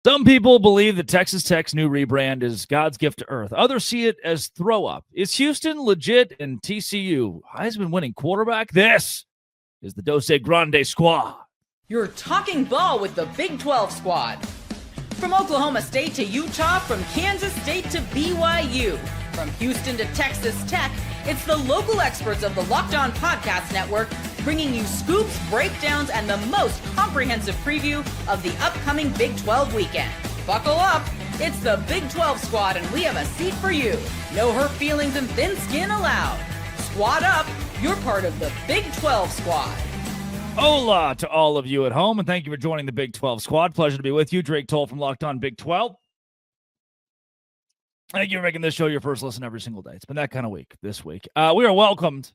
Some people believe that Texas Tech's new rebrand is God's gift to earth. Others see it as throw up. Is Houston legit and TCU Heisman-winning quarterback? This is the Dose Grande Squad. You're talking ball with the Big 12 squad. From Oklahoma State to Utah, from Kansas State to BYU, from Houston to Texas Tech, it's the local experts of the Locked On Podcast Network bringing you scoops, breakdowns, and the most comprehensive preview of the upcoming Big 12 weekend. Buckle up. It's the Big 12 squad, and we have a seat for you. No hurt feelings and thin skin allowed. Squad up. You're part of the Big 12 squad. Hola to all of you at home, and thank you for joining the Big 12 squad. Pleasure to be with you. Drake Toll from Locked On Big 12. Thank you for making this show your first listen every single day. It's been that kind of week this week. We are welcomed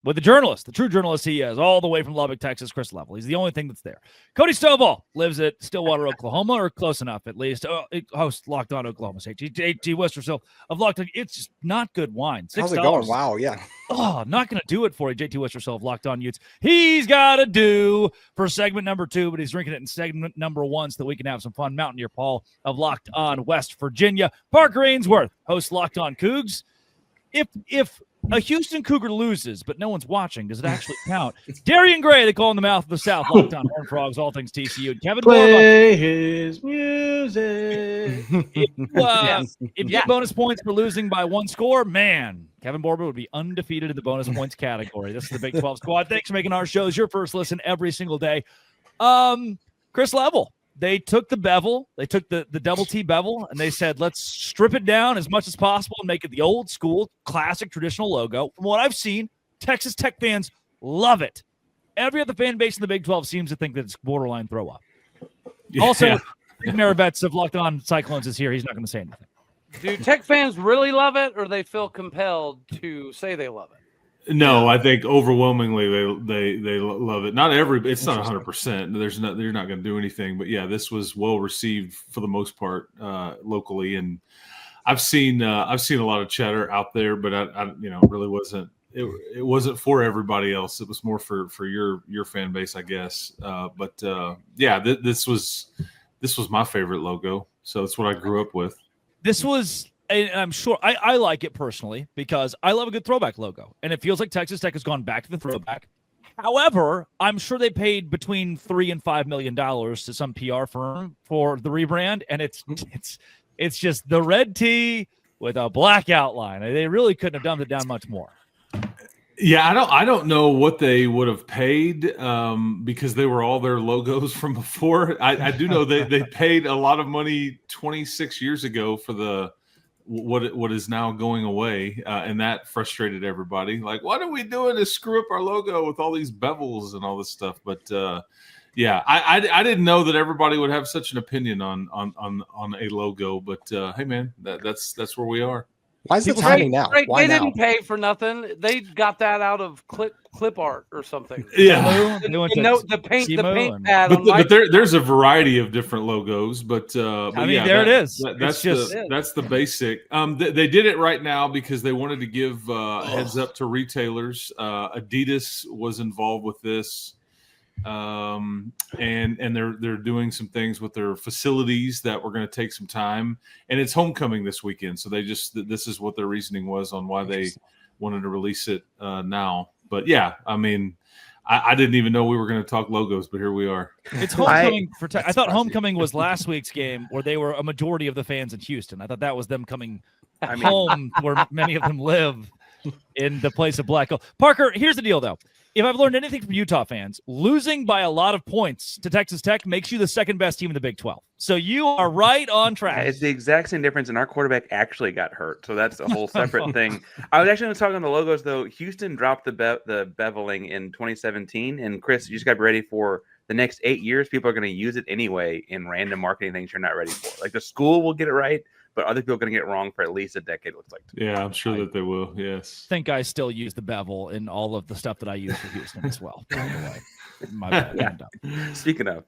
with the journalist, the true journalist he is, all the way from Lubbock, Texas, Chris Level. He's the only thing that's there. Cody Stovall lives at Stillwater, Oklahoma, or close enough at least. Hosts Locked On Oklahoma State. G. Westerfield of Locked On. It's just not good wine. $6. How's it going? Wow, yeah. Oh, not going to do it for you, JT Westerfield of Locked On Utes. He's got to do for segment number 2, but he's drinking it in segment number 1 so that we can have some fun. Mountaineer Paul of Locked On West Virginia. Parker Ainsworth hosts Locked On Cougs. If a Houston Cougar loses, but no one's watching, does it actually count? Darian Gray, they call him the mouth of the South. Locked On Horned Frogs, all things TCU. And Kevin Play his music. If you get bonus points for losing by 1 score, man, Kevin Borba would be undefeated in the bonus points category. This is the Big 12 squad. Thanks for making our shows your first listen every single day. Chris Level. They took the bevel, they took the double T bevel, and they said, let's strip it down as much as possible and make it the old school, classic, traditional logo. From what I've seen, Texas Tech fans love it. Every other fan base in the Big 12 seems to think that it's borderline throw up. Yeah. Also, Maravets of Locked On Cyclones is here. He's not going to say anything. Do Tech fans really love it, or they feel compelled to say they love it? No, I think overwhelmingly they love it. Not it's not 100%. They're not going to do anything, but yeah, this was well received for the most part locally, and I've seen a lot of chatter out there, but I really wasn't. It wasn't for everybody else. It was more for your fan base, I guess. This was my favorite logo, so it's what I grew up with. This was. And I'm sure I like it personally because I love a good throwback logo. And it feels like Texas Tech has gone back to the throwback. However, I'm sure they paid between $3 and $5 million to some PR firm for the rebrand. And it's just the red tee with a black outline. They really couldn't have dumbed it down much more. Yeah, I don't know what they would have paid because they were all their logos from before. I do know they paid a lot of money 26 years ago for what is now going away, and that frustrated everybody. Like, what are we doing to screw up our logo with all these bevels and all this stuff? But I didn't know that everybody would have such an opinion on a logo. But hey, man, that's where we are. Why is it timing now? Right, Why they now? didn't pay for nothing. They got that out of clip art or something. Yeah, the paint pad. But there's a variety of different logos. But it is. That's the basic. They did it right now because they wanted to give a heads up to retailers. Adidas was involved with this. And they're doing some things with their facilities that were going to take some time, and it's homecoming this weekend, so this is what their reasoning was on why they wanted to release it now. But yeah, I mean, I didn't even know we were going to talk logos, but here we are. It's homecoming I thought homecoming was last week's game where they were a majority of the fans in Houston. I thought that was them coming home where many of them live in the place of black gold. Parker, here's the deal though. If I've learned anything from Utah fans, losing by a lot of points to Texas Tech makes you the second best team in the Big 12. So you are right on track. It's the exact same difference, and our quarterback actually got hurt. So that's a whole separate thing. I was actually talking on the logos, though. Houston dropped the beveling in 2017. And, Chris, you just got to be ready for the next 8 years. People are going to use it anyway in random marketing things you're not ready for. Like the school will get it right, but other people are going to get it wrong for at least a decade, it looks like. Yeah, I'm sure that they will, yes. I think I still use the bevel in all of the stuff that I use for Houston as well, by the way. My bad. Yeah. Speaking of.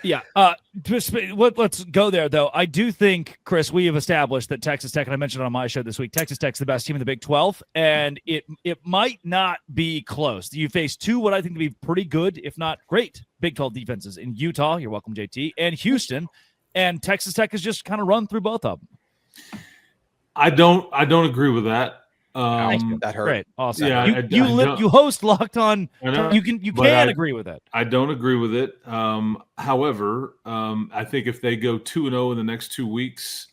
Yeah. Let's go there, though. I do think, Chris, we have established that Texas Tech, and I mentioned it on my show this week, Texas Tech's the best team in the Big 12, and it might not be close. You face two what I think to be pretty good, if not great, Big 12 defenses in Utah, you're welcome, JT, and Houston. and Texas Tech has just kind of run through both of them. I don't agree with that. That hurt. Great, awesome. Yeah, you host Locked On. I You can agree with it. I don't agree with it. However, I think if they go 2-0 in the next 2 weeks,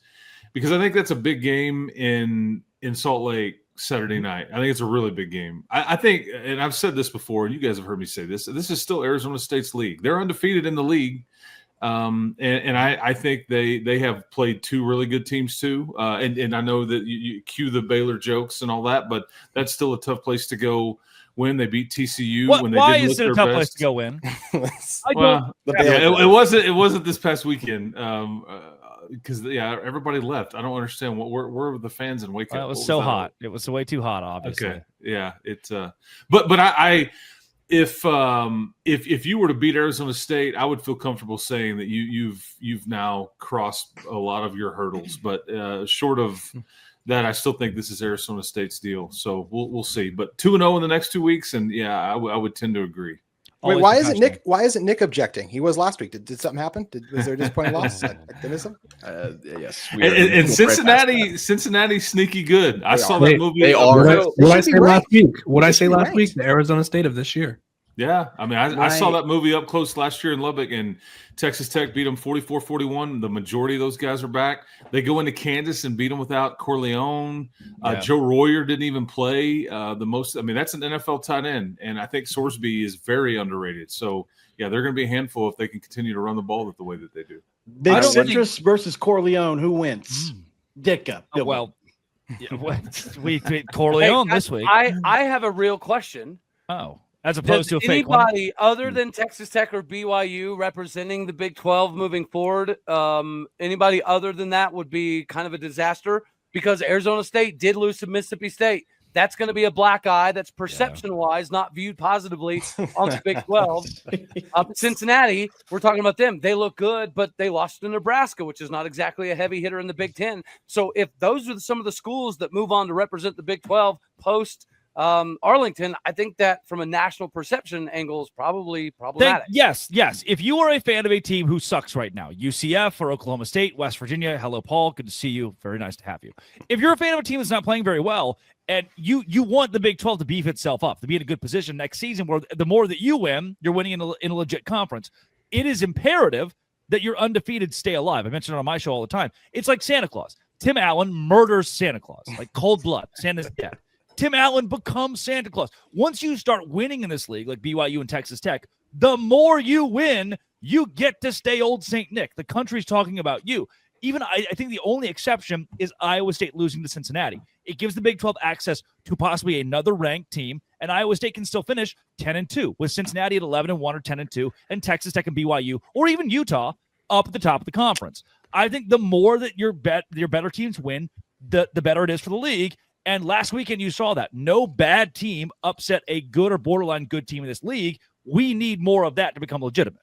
because I think that's a big game in Salt Lake Saturday night. I think it's a really big game. I think, and I've said this before, and you guys have heard me say this. This is still Arizona State's league. They're undefeated in the league. And I think they have played two really good teams too. And I know that you cue the Baylor jokes and all that, but that's still a tough place to go win. They beat TCU when they why didn't is look it a their tough place best. to go win? It wasn't this past weekend. Because everybody left. I don't understand where were the fans in Waco. It was so hot. It was way too hot, obviously. Okay, yeah, it's but I if you were to beat Arizona State, I would feel comfortable saying that you've now crossed a lot of your hurdles. But short of that, I still think this is Arizona State's deal. So we'll see. But 2-0 in the next 2 weeks, and I would tend to agree. Wait, why isn't Nick objecting? He was last week. Did something happen? Was there a disappointing loss? Did I miss him? Yes. And Cincinnati's sneaky good. I saw that movie. They are. What I say last week? What I say last week? The Arizona State of this year. Yeah, I mean, I saw that movie up close last year in Lubbock, and Texas Tech beat them 44-41. The majority of those guys are back. They go into Kansas and beat them without Corleone. Joe Royer didn't even play the most. I mean, that's an NFL tight end, and I think Sorsby is very underrated. So, they're going to be a handful if they can continue to run the ball the way that they do. Big Citrus versus Corleone. Who wins? Ditka. We Corleone this week. I have a real question. Oh. As opposed to a fake one. Anybody other than Texas Tech or BYU representing the Big 12 moving forward, anybody other than that would be kind of a disaster because Arizona State did lose to Mississippi State. That's going to be a black eye. That's perception-wise not viewed positively on the Big 12. Cincinnati, we're talking about them. They look good, but they lost to Nebraska, which is not exactly a heavy hitter in the Big 10. So if those are some of the schools that move on to represent the Big 12 post Arlington, I think that from a national perception angle is probably problematic. Yes. If you are a fan of a team who sucks right now, UCF or Oklahoma State, West Virginia, hello, Paul. Good to see you. Very nice to have you. If you're a fan of a team that's not playing very well, and you want the Big 12 to beef itself up, to be in a good position next season, where the more that you win, you're winning in a legit conference. It is imperative that your undefeated stay alive. I mention it on my show all the time. It's like Santa Claus. Tim Allen murders Santa Claus, like cold blood. Santa's dead. Tim Allen becomes Santa Claus. Once you start winning in this league, like BYU and Texas Tech, the more you win, you get to stay old St. Nick. The country's talking about you. Even I think the only exception is Iowa State losing to Cincinnati. It gives the Big 12 access to possibly another ranked team, and Iowa State can still finish 10-2 with Cincinnati at 11-1 or 10-2, and Texas Tech and BYU or even Utah up at the top of the conference. I think the more that your better teams win, the better it is for the league. And last weekend, you saw that. No bad team upset a good or borderline good team in this league. We need more of that to become legitimate.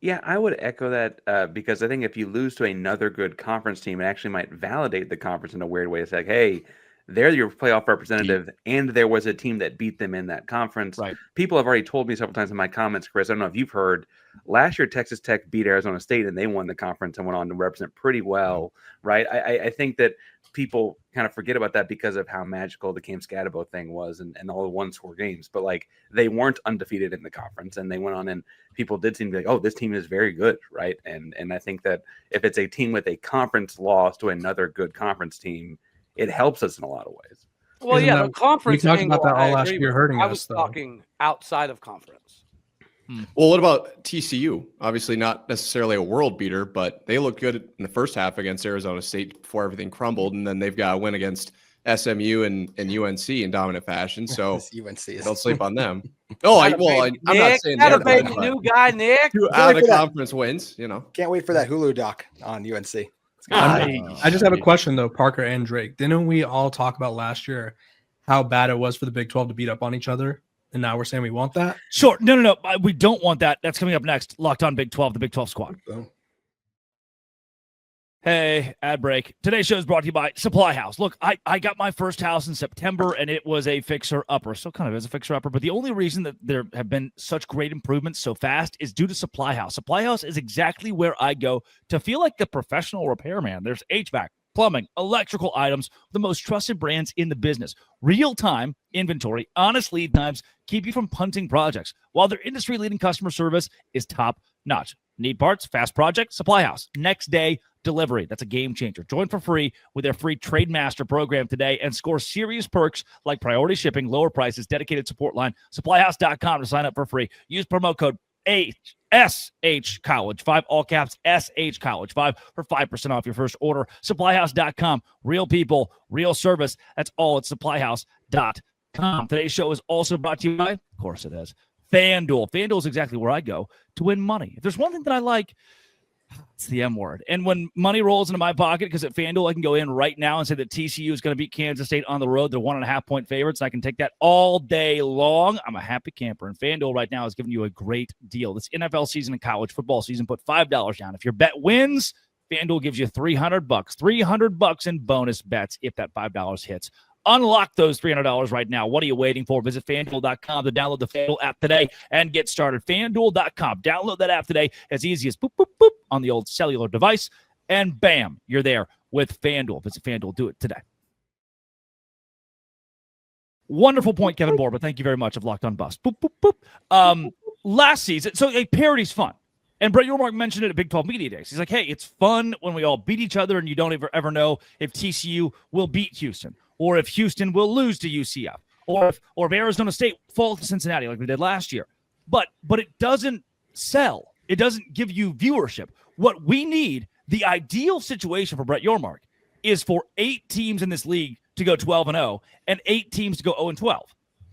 Yeah, I would echo that because I think if you lose to another good conference team, it actually might validate the conference in a weird way. It's like, hey, they're your playoff representative, and there was a team that beat them in that conference. Right. People have already told me several times in my comments, Chris, I don't know if you've heard, last year Texas Tech beat Arizona State, and they won the conference and went on to represent pretty well, right? I think that people kind of forget about that because of how magical the Cam Scatabo thing was and all the one-score games. But, like, they weren't undefeated in the conference, and they went on, and people did seem to be like, oh, this team is very good, right? And I think that if it's a team with a conference loss to another good conference team, it helps us in a lot of ways. Well, the conference we talked angle, about that all I last agree year with. hurting I us, was though. talking outside of conference. Well, what about TCU? Obviously not necessarily a world beater, but they looked good in the first half against Arizona State before everything crumbled, and then they've got a win against SMU and UNC in dominant fashion. So don't sleep on them. I'm not saying got a they're baby bad, new guy, Nick. 2 out of the conference wins, Can't wait for that Hulu doc on UNC. I just have a question, though, Parker and Drake. Didn't we all talk about last year how bad it was for the Big 12 to beat up on each other? And now we're saying we want that? Sure. No. We don't want that. That's coming up next. Locked on Big 12, the Big 12 squad. Hey, ad break. Today's show is brought to you by SupplyHouse. Look, I got my first house in September, and it was a fixer-upper. Still kind of is a fixer-upper, but the only reason that there have been such great improvements so fast is due to SupplyHouse. SupplyHouse is exactly where I go to feel like the professional repairman. There's HVAC, plumbing, electrical items, the most trusted brands in the business. Real-time inventory, honest lead times keep you from punting projects, while their industry-leading customer service is top-notch. Need parts? Fast project? SupplyHouse. Next day delivery. That's a game changer. Join for free with their free Trade Master program today and score serious perks like priority shipping, lower prices, dedicated support line. SupplyHouse.com to sign up for free. Use promo code SHCollege5, all caps SHCollege5 for 5% off your first order. SupplyHouse.com. Real people, real service. That's all at SupplyHouse.com. Today's show is also brought to you by, of course it is, FanDuel. FanDuel is exactly where I go to win money. If there's one thing that I like, it's the M word. And when money rolls into my pocket, because at FanDuel, I can go in right now and say that TCU is going to beat Kansas State on the road. They're 1.5-point favorites, and I can take that all day long. I'm a happy camper. And FanDuel right now is giving you a great deal. This NFL season and college football season, put $5 down. If your bet wins, FanDuel gives you $300. $300 in bonus bets if that $5 hits. Unlock those $300 right now. What are you waiting for? Visit FanDuel.com to download the FanDuel app today and get started. FanDuel.com. Download that app today as easy as boop, boop, boop on the old cellular device, and bam, you're there with FanDuel. Visit FanDuel. Do it today. Wonderful point, Kevin Borba. Thank you very much. I've locked on bust. Boop, boop, boop. Last season, so a parody's fun. And Brett Yormark mentioned it at Big 12 Media Days. He's like, hey, it's fun when we all beat each other and you don't ever know if TCU will beat Houston, or if Houston will lose to UCF, or if Arizona State falls to Cincinnati like we did last year. But it doesn't sell. It doesn't give you viewership. What we need, the ideal situation for Brett Yormark, is for 8 teams in this league to go 12-0 and 8 teams to go 0-12.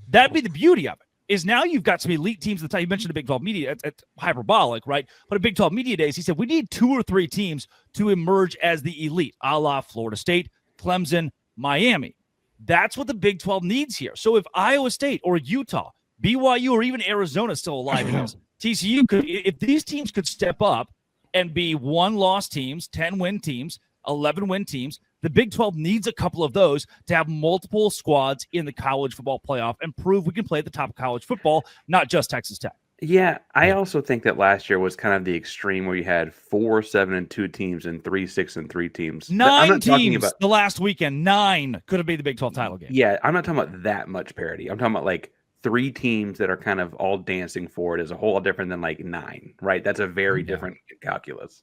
That'd be the beauty of it. Is now you've got some elite teams at the time. You mentioned the Big 12 Media. It's hyperbolic, right? But at Big 12 Media Days, he said, we need 2 or 3 teams to emerge as the elite, a la Florida State, Clemson, Miami. That's what the Big 12 needs here. So if Iowa State or Utah, BYU, or even Arizona is still alive in this, TCU could, if these teams could step up and be 1-loss teams, 10-win teams, 11-win teams, the Big 12 needs a couple of those to have multiple squads in the college football playoff and prove we can play at the top of college football, not just Texas Tech. Yeah, I also think that last year was kind of the extreme where you had 4 7-2 teams and 3 6-3 teams. 9 teams the last weekend. 9 could have been the Big 12 title game. Yeah, I'm not talking about that much parity. I'm talking about like 3 teams that are kind of all dancing for it is a whole lot different than like 9, right? That's a very different calculus.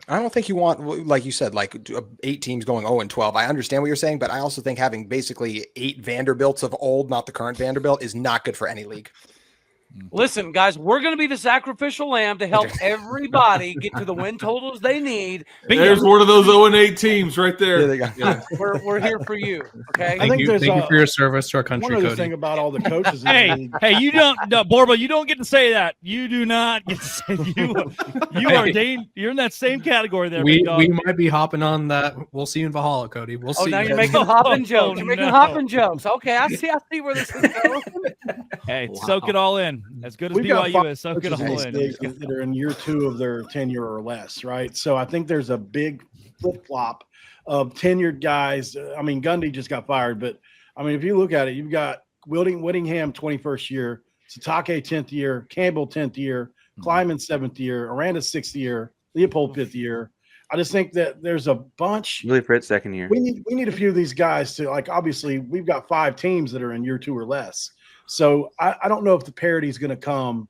I don't think you want, like you said, like 8 teams going 0-12. I understand what you're saying, but I also think having basically 8 Vanderbilts of old, not the current Vanderbilt, is not good for any league. Listen, guys, we're going to be the sacrificial lamb to help everybody get to the win totals they need. There's one of those 0-8 teams right there. There they go. Yeah. We're here for you. Okay. Thank you for your service to our country. One other Cody. thing about all the coaches. Hey, you don't, no, Borba, you don't get to say that. You do not get to say you are you're in that same category there. We might be hopping on that. We'll see you in Valhalla, Cody. We'll see. Oh, now you you're guys. making hopping jokes. You're making hopping jokes. Okay, I see where this is going. Hey, soak it all in. As good as We've got BYU is, soak it coaches in all the in. state that are in year 2 of their tenure or less, right? So I think there's a big flip-flop of tenured guys. I mean, Gundy just got fired, but I mean, if you look at it, you've got Whittingham 21st year, Satake 10th year, Campbell 10th year, Kleiman 7th year, Aranda 6th year, Leopold 5th year. I just think that there's a bunch. Really, Fritz 2nd year. We need a few of these guys to, like, obviously we've got 5 teams that are in year 2 or less. So I don't know if the parity is going to come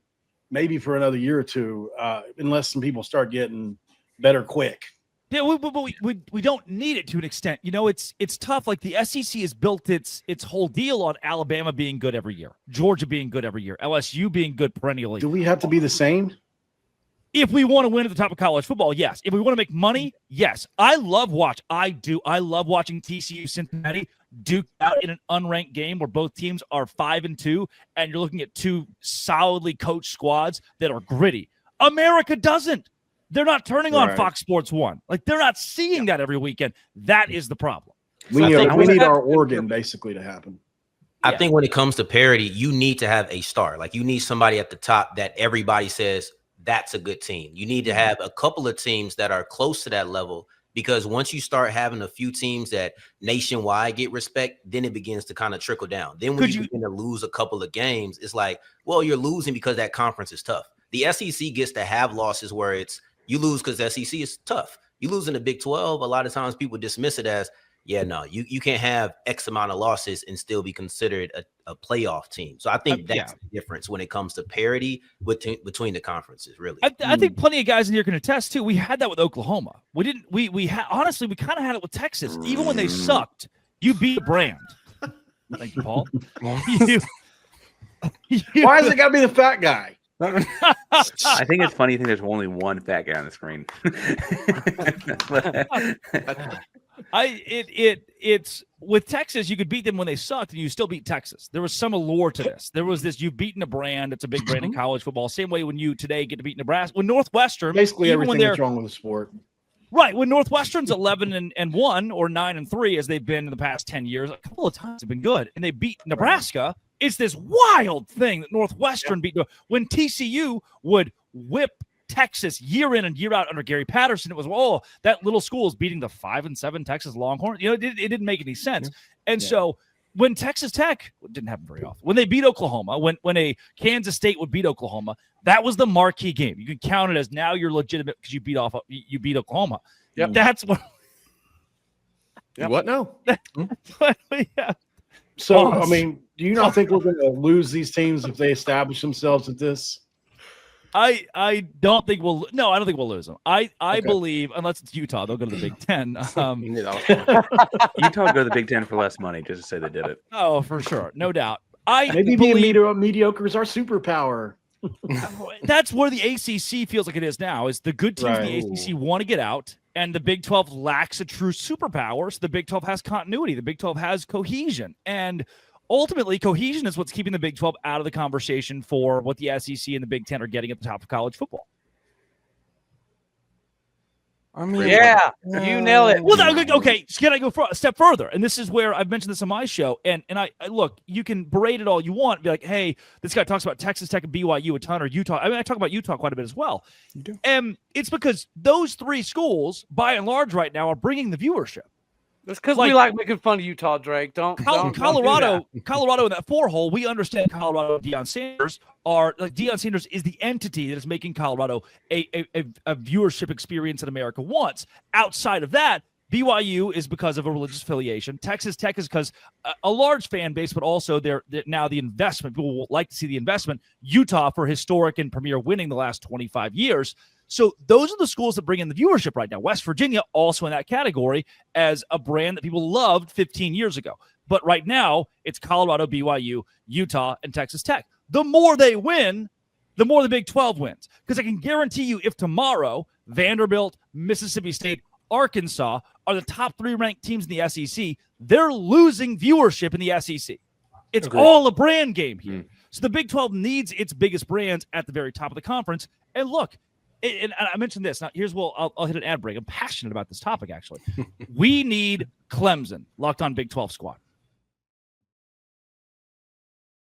maybe for another year or 2, unless some people start getting better quick. Yeah, we don't need it to an extent. You know, it's tough. Like the SEC has built its whole deal on Alabama being good every year, Georgia being good every year, LSU being good perennially. Do we have to be the same? If we want to win at the top of college football, yes. If we want to make money, yes. I love watching TCU Cincinnati duke out in an unranked game where both teams are 5-2, and you're looking at 2 solidly coached squads that are gritty. America doesn't. They're not turning on Fox Sports 1. Like, they're not seeing that every weekend. That is the problem. We need our Oregon basically to happen. I think when it comes to parity, you need to have a star. Like, you need somebody at the top that everybody says that's a good team. You need to have a couple of teams that are close to that level because once you start having a few teams that nationwide get respect, then it begins to kind of trickle down. Then when you begin to lose a couple of games, it's like, well, you're losing because that conference is tough. The SEC gets to have losses where it's you lose because the SEC is tough. You lose in the Big 12, a lot of times people dismiss it as, yeah, no, you can't have X amount of losses and still be considered a playoff team. So I think that's the difference when it comes to parity between the conferences, really. I think plenty of guys in here can attest too. We had that with Oklahoma. Honestly, we kind of had it with Texas. Even when they sucked, you beat a brand. Thank you, Paul. Why is it got to be the fat guy? I think it's funny. You think there's only one fat guy on the screen. It's with Texas, you could beat them when they sucked and you still beat Texas. There was some allure to this. There was this, you've beaten a brand. It's a big brand in college football. Same way when you today get to beat Nebraska. When Northwestern, basically everything that's wrong with the sport. Right. When Northwestern's 11-1 or 9-3, as they've been in the past 10 years, a couple of times have been good, and they beat Nebraska. It's this wild thing that Northwestern beat. When TCU would whip Texas year in and year out under Gary Patterson, it was, that little school is beating the 5-7 Texas Longhorns. It didn't make any sense. And so when Texas Tech, it didn't happen very often, when they beat Oklahoma, when a Kansas State would beat Oklahoma, that was the marquee game. You can count it as now you're legitimate because you beat Oklahoma. Yep. That's what. What now? So, I mean, do you not think we're going to lose these teams if they establish themselves at this? I don't think we'll. No, I don't think we'll lose them. I believe, unless it's Utah, they'll go to the Big Ten. Utah go to the Big Ten for less money, just to say they did it. Oh, for sure, no doubt. Maybe being mediocre is our superpower. That's where the ACC feels like it is now. Is the good teams in the ACC want to get out, and the Big 12 lacks a true superpower. So the Big 12 has continuity. The Big 12 has cohesion, and ultimately, cohesion is what's keeping the Big 12 out of the conversation for what the SEC and the Big 10 are getting at the top of college football. I mean, you nail it. Well, okay, can I go a step further? And this is where I've mentioned this on my show. And I look, you can berate it all you want. Be like, hey, this guy talks about Texas Tech and BYU a ton, or Utah. I mean, I talk about Utah quite a bit as well. You do. And it's because those three schools, by and large, right now, are bringing the viewership. It's because we like making fun of Utah, Drake. Colorado in that 4-hole, we understand Colorado and Deion Sanders are like Deion Sanders is the entity that is making Colorado a viewership experience that America wants. Outside of that, BYU is because of a religious affiliation. Texas Tech is because a large fan base, but also they're now the investment. People will like to see the investment. Utah for historic and premier winning the last 25 years. So those are the schools that bring in the viewership right now. West Virginia also in that category as a brand that people loved 15 years ago. But right now, it's Colorado, BYU, Utah, and Texas Tech. The more they win, the more the Big 12 wins. Because I can guarantee you if tomorrow Vanderbilt, Mississippi State, Arkansas are the top 3 ranked teams in the SEC, they're losing viewership in the SEC. It's all a brand game here. So the Big 12 needs its biggest brands at the very top of the conference. And look, and I mentioned this. Now, here's I'll hit an ad break. I'm passionate about this topic, actually. We need Clemson, Locked On Big 12 Squad.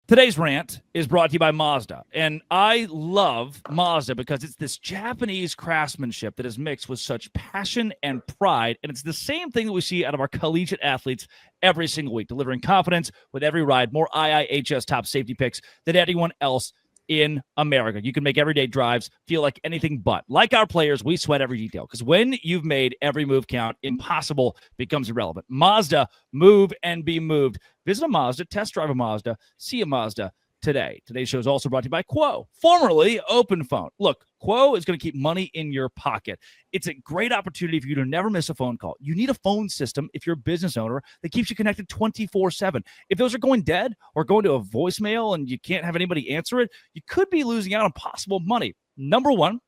Today's rant is brought to you by Mazda. And I love Mazda because it's this Japanese craftsmanship that is mixed with such passion and pride. And it's the same thing that we see out of our collegiate athletes every single week, delivering confidence with every ride, more IIHS top safety picks than anyone else in America. You can make everyday drives feel like anything but. Like our players, we sweat every detail because when you've made every move count, impossible becomes irrelevant. Mazda, move and be moved. Visit a Mazda, test drive a Mazda, see a Mazda today. Today's show is also brought to you by Quo, formerly Open Phone. Look, Quo is going to keep money in your pocket. It's a great opportunity for you to never miss a phone call. You need a phone system if you're a business owner that keeps you connected 24/7. If those are going dead or going to a voicemail and you can't have anybody answer it, you could be losing out on possible money. Number one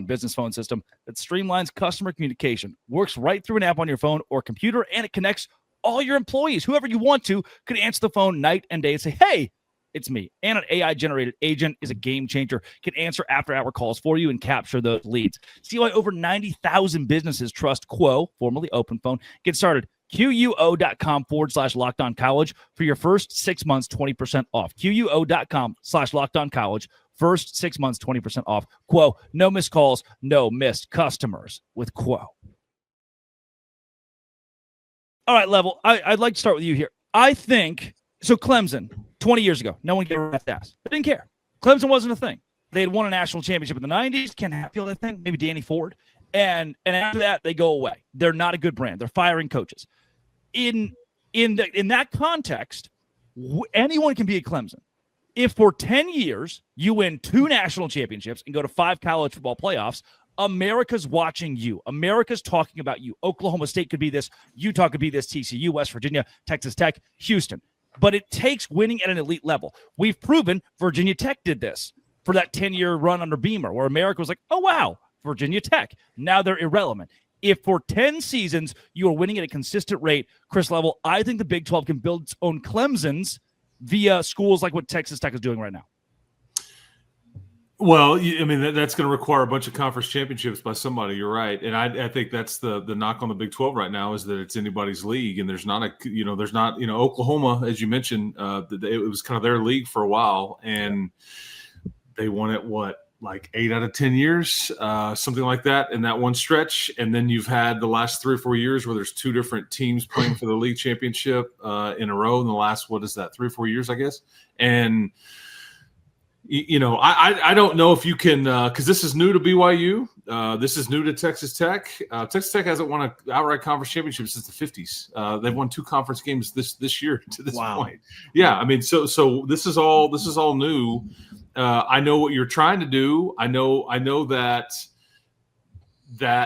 business phone system that streamlines customer communication, works right through an app on your phone or computer, and it connects all your employees. Whoever you want to could answer the phone night and day and say, hey, it's me. And an AI-generated agent is a game changer, can answer after-hour calls for you and capture those leads. See why over 90,000 businesses trust Quo, formerly Open Phone. Get started. QUO.com/LockedOnCollege for your first 6 months, 20% off. QUO.com/LockedOnCollege. First 6 months, 20% off. Quo, no missed calls, no missed customers with Quo. All right, Level. I'd like to start with you here. I think so. Clemson, 20 years ago, no one gave a rat's ass. They didn't care. Clemson wasn't a thing. They had won a national championship in the 90s. Ken Hatfield, I think, maybe Danny Ford. And after that, they go away. They're not a good brand. They're firing coaches. In that context, anyone can be a Clemson. If for 10 years you win 2 national championships and go to 5 college football playoffs, America's watching you. America's talking about you. Oklahoma State could be this. Utah could be this. TCU, West Virginia, Texas Tech, Houston. But it takes winning at an elite level. We've proven Virginia Tech did this for that 10-year run under Beamer, where America was like, oh, wow, Virginia Tech. Now they're irrelevant. If for 10 seasons you are winning at a consistent rate, Chris Level, I think the Big 12 can build its own Clemsons via schools like what Texas Tech is doing right now. Well, I mean, that's going to require a bunch of conference championships by somebody. You're right. And I think that's the knock on the Big 12 right now is that it's anybody's league. And there's not Oklahoma, as you mentioned, it was kind of their league for a while. And they won it, like 8 out of 10 years, something like that in that one stretch. And then you've had the last 3 or 4 years where there's 2 different teams playing for the league championship in a row in the last, 3 or 4 years, I guess. And I don't know if you can because this is new to BYU. This is new to Texas Tech. Texas Tech hasn't won an outright conference championship since the 50s. They've won 2 conference games this year to this point. Yeah, I mean, so this is all new. I know what you're trying to do. I know that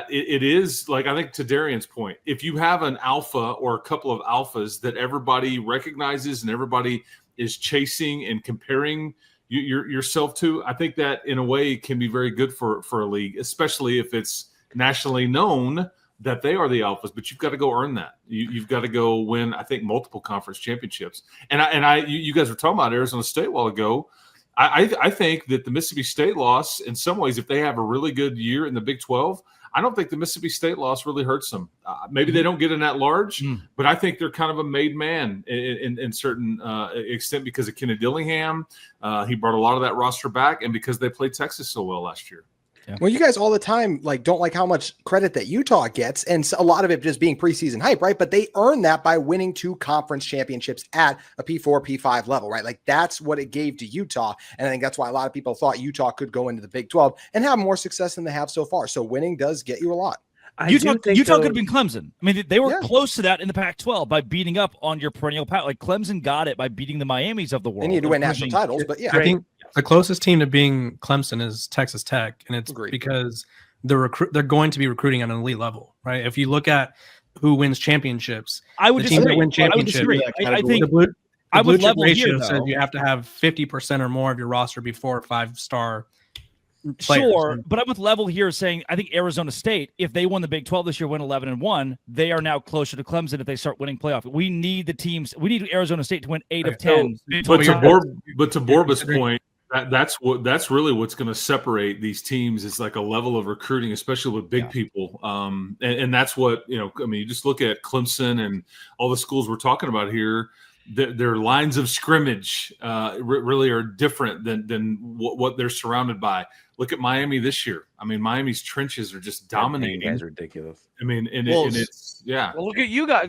it is like, I think to Darian's point, if you have an alpha or a couple of alphas that everybody recognizes and everybody is chasing and comparing yourself to, I think that in a way can be very good for a league, especially if it's nationally known that they are the alphas. But you've got to go earn that. You've got to go win, I think, multiple conference championships. And you guys were talking about Arizona State a while ago. I think that the Mississippi State loss, in some ways, if they have a really good year in the Big 12, I don't think the Mississippi State loss really hurts them. Maybe they don't get in that large, but I think they're kind of a made man in certain extent because of Kenny Dillingham. He brought a lot of that roster back, and because they played Texas so well last year. Yeah. Well, you guys all the time don't like how much credit that Utah gets, and a lot of it just being preseason hype, right? But they earn that by winning 2 conference championships at a P4, P5 level, right? Like that's what it gave to Utah, and I think that's why a lot of people thought Utah could go into the Big 12 and have more success than they have so far. So winning does get you a lot. Utah could have been Clemson. I mean, they were close to that in the Pac-12 by beating up on your perennial power. Like Clemson got it by beating the Miamis of the world. They need to win national titles, but yeah. I think the closest team to being Clemson is Texas Tech, and it's because they're going to be recruiting at an elite level, right? If you look at who wins championships, I would disagree. Win championships. I think the blue chip ratio here, says you have to have 50% or more of your roster be 4 or 5-star players. Sure, but I'm with Level here saying I think Arizona State, if they won the Big 12 this year, win 11-1, they are now closer to Clemson if they start winning playoff. We need the teams. We need Arizona State to win 8 of 10. But to Borba's point, that's really what's going to separate these teams is like a level of recruiting, especially with big people. And that's what, I mean, you just look at Clemson and all the schools we're talking about here. Their lines of scrimmage really are different than what they're surrounded by. Look at Miami this year. I mean, Miami's trenches are just dominating. That guy's ridiculous. I mean, and it's Well, look at you guys.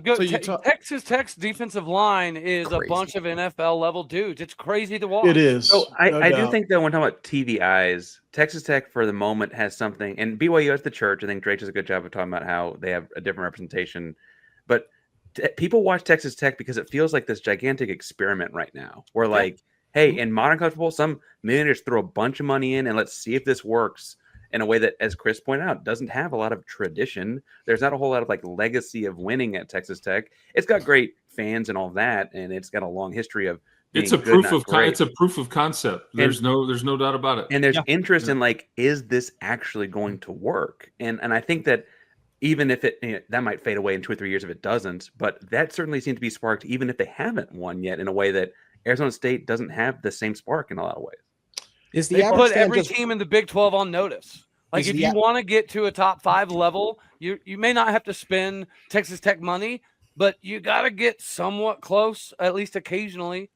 Texas Tech's defensive line is crazy. A bunch of NFL level dudes. It's crazy to watch. It is. So I do think that when talking about TV eyes, Texas Tech for the moment has something, and BYU has the church. I think Drake does a good job of talking about how they have a different representation, but people watch Texas Tech because it feels like this gigantic experiment right now. Where hey, in modern college football, some millionaires throw a bunch of money in and let's see if this works in a way that, as Chris pointed out, doesn't have a lot of tradition. There's not a whole lot of legacy of winning at Texas Tech. It's got great fans and all that, and it's got a long history of. It's a proof of concept. There's no doubt about it. And there's interest in is this actually going to work? And I think that. Even if that might fade away in 2 or 3 years if it doesn't, but that certainly seems to be sparked even if they haven't won yet in a way that Arizona State doesn't have the same spark in a lot of ways. They put every team in the Big 12 on notice. If you want to get to a top 5 level, you may not have to spend Texas Tech money, but you got to get somewhat close, at least occasionally.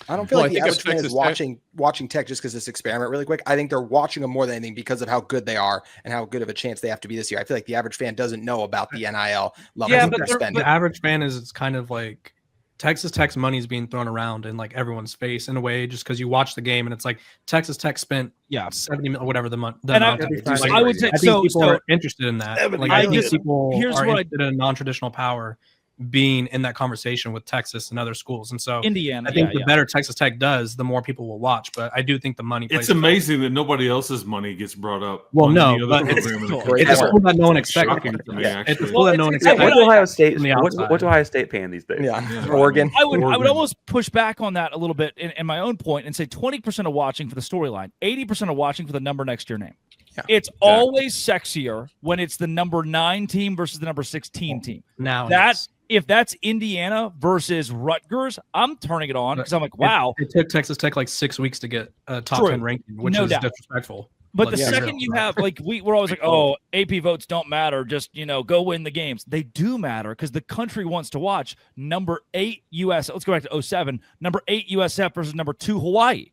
I don't feel Well, like I the think if average fan is Texas watching Tech just because this experiment really quick. I think they're watching them more than anything because of how good they are and how good of a chance they have to be this year. I feel like the average fan doesn't know about the NIL level Yeah, that they're spending. the average fan is kind of like Texas Tech's money is being thrown around in like everyone's face in a way, just because you watch the game and it's like Texas Tech spent 70 million, whatever the amount. I would say I think people are interested in that. Like I think people here's are what interested in non-traditional power being in that conversation with Texas and other schools. And so Indiana, I think the better Texas Tech does, the more people will watch. But I do think the money plays It's amazing that nobody else's money gets brought up. Well, on no, any other but program in the it's country. a school that no one expected. Shocking to me, It's a actually. school that no one Yeah, expected. what's Ohio State? from the outside. What's Ohio State paying these days? Yeah. Oregon. I would almost push back on that a little bit in my own point and say 20% of watching for the storyline, 80% of watching for the number next to your name. Yeah, it's always sexier when it's the number 9 team versus the number 16 team. Now if that's Indiana versus Rutgers, I'm turning it on because I'm like, wow. It took Texas Tech like 6 weeks to get a top 10 ranking, which is disrespectful. But the second you have, like, we're always like, oh, AP votes don't matter. Just, go win the games. They do matter because the country wants to watch number 8 US. Let's go back to 07. Number 8 USF versus number 2 Hawaii.